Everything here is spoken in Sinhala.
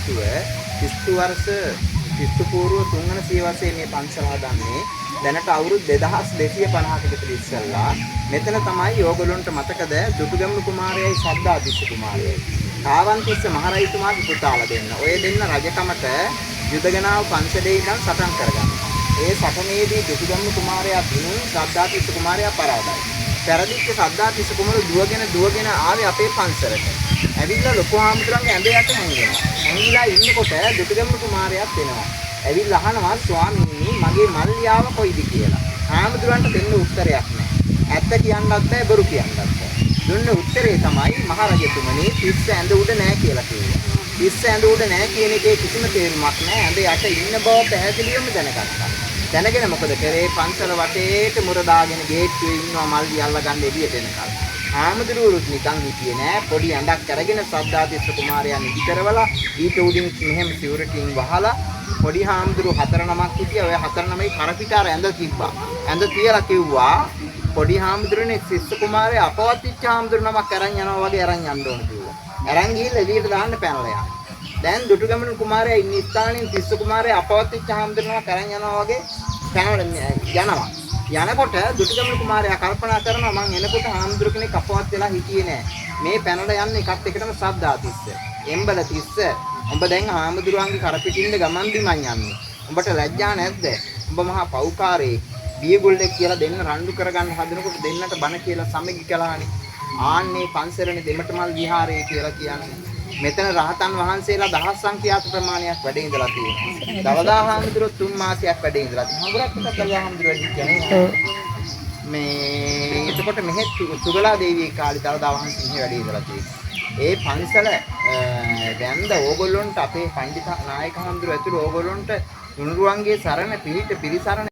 හේතුව ක්‍රිස්තු වර්ෂ ක්‍රිස්තු පූර්ව 3 වන සියවසේ මේ පන්සල හදන්නේ. දැනට අවුරුදු 2250කට විතර ඉස්සෙල්ලා මෙතන තමයි ඕගොල්ලන්ට මතකද දුටුගැමුණු කුමාරයයි සද්ධාතිස්ස කුමාරයයි. කාවන්තිස්ස මහරජතුමාගේ පුතාලා දෙන්න. ඔය දෙන්න රජකමට යුදගනාව පන්සලේ ඉඳන් සටන් කරගන්නවා. ඒ සටනේදී දුටුගැමුණු කුමාරයා දිනුන සද්ධාතිස්ස කුමාරයා පරාදයි. පෙරදිච්ච සද්ධාතිස්ස කුමාරයා දුවගෙන ආවේ අපේ පන්සලට. ඇවිල්ලා ලොකු හාමුදුරන්ගේ ඇඳ යට හැංගෙනවා. හැංගිලා ඉන්නකොට දුටුගැමුණු කුමාරයාත් එනවා. ඇවිල්ලා අහනවා ස්වාමීනි මගේ මල්ලියාව කොයිද කියලා. හාමුදුරන්ට දෙන්න උත්තරයක් නැහැ. ඇත්ත කියන්නත් බෑ බොරු කියන්නත් බෑ. දුන්න උත්තරේ තමයි මහරජතුමනි තිස්ස ඇඳ උඩ නැහැ කියලා කිව්වා. තිස්ස ඇඳ උඩ නැහැ කියන එකේ කිසිම තේරුමක් නැහැ. ඇඳ යට ඉන්න බව පැහැදිලිවම දැනගත්තා. දැනගෙන මොකද කරේ? පන්සල වටේට මුර දාගෙන ගේට්ටුවේ ඉන්නවා මල්ලි අල්ලගන්න එළියට එනකල්. හාමුදුරුවෝත් නිකන් හිටියේ නෑ. පොඩි ඇඳක් අරගෙන සද්ධාතිස්ස කුමාරයා නිදි කරවලා ඊට උඩින් මෙහෙම සිවුරකින් වහලා පොඩි හාමුදුරුවෝ 4 නමක් හිටියා. ඔය 4 නමේ කරපිටාර ඇඳ තිබ්බා. ඇඳ තියලා කිව්වා පොඩි හාමුදුරනේ ශිෂ්‍ය කුමාරයා අපවත් වෙච්ච හාමුදුරු නමක් අරන් යනවා වගේ අරන් යන්න ඕන කිව්වා. අරන් ගිහිල්ලා එළියට දාන්න පැනලා යනවා. දැන් දුටුගැමුණු කුමාරයා ඉන්න ස්ථානයේ ශිෂ්‍ය කුමාරයා අපවත් වෙච්ච හාමුදුරු නමක් අරන් යනවා වගේ පැනලා යනවා. යනකොට දුටුගැමුණු කුමාරයා කල්පනා කරනවා මං එනකොට හාමුදුරු කෙනෙක් අපවත් වෙලා හිටියේ නෑ. මේ පැනලා යන්නේ එකත් එකටම සද්ධාතිස්ස. එම්බල තිස්ස උඹ දැන් හාමුදුරුවන්ගේ කරපිටින්ද ගමන් බිමන් යන්නේ. උඹට ලැජ්ජා නැද්ද? උඹ මහා පව්කාරේ බියගුල්ලෙක් කියලා දෙන්න රණ්ඩු කරගන්න හදනකොට දෙන්නට බන කියලා සමගි කළානේ. ආන්නේ පන්සලනේ දෙමටමල් විහාරය කියලා කියන්නේ. මෙතන රහතන් වහන්සේලා දහස් සංඛ්‍යාත ප්‍රමාණයක් වැඩ ඉඳලා තියෙනවා. දවදා හාමුදුරුවෝ 3 මාසයක් වැඩ ඉඳලා තියෙනවා. හාමුදුරුවෝ දවදා හාමුදුරුවෝ කියන්නේ මේ එතකොට මෙහෙ සුගලා දේවියේ කාලේ දවදා වහන්සේ මෙහෙ වැඩ ඉඳලා තියෙනවා. ඒ පන්සල දැන්ද ඕගොල්ලොන්ට අපේ පඬිත නායක හාමුදුරුවෝ ඇතුළු ඕගොල්ලොන්ට තුනුරුවන්ගේ සරණ පිළිසරණ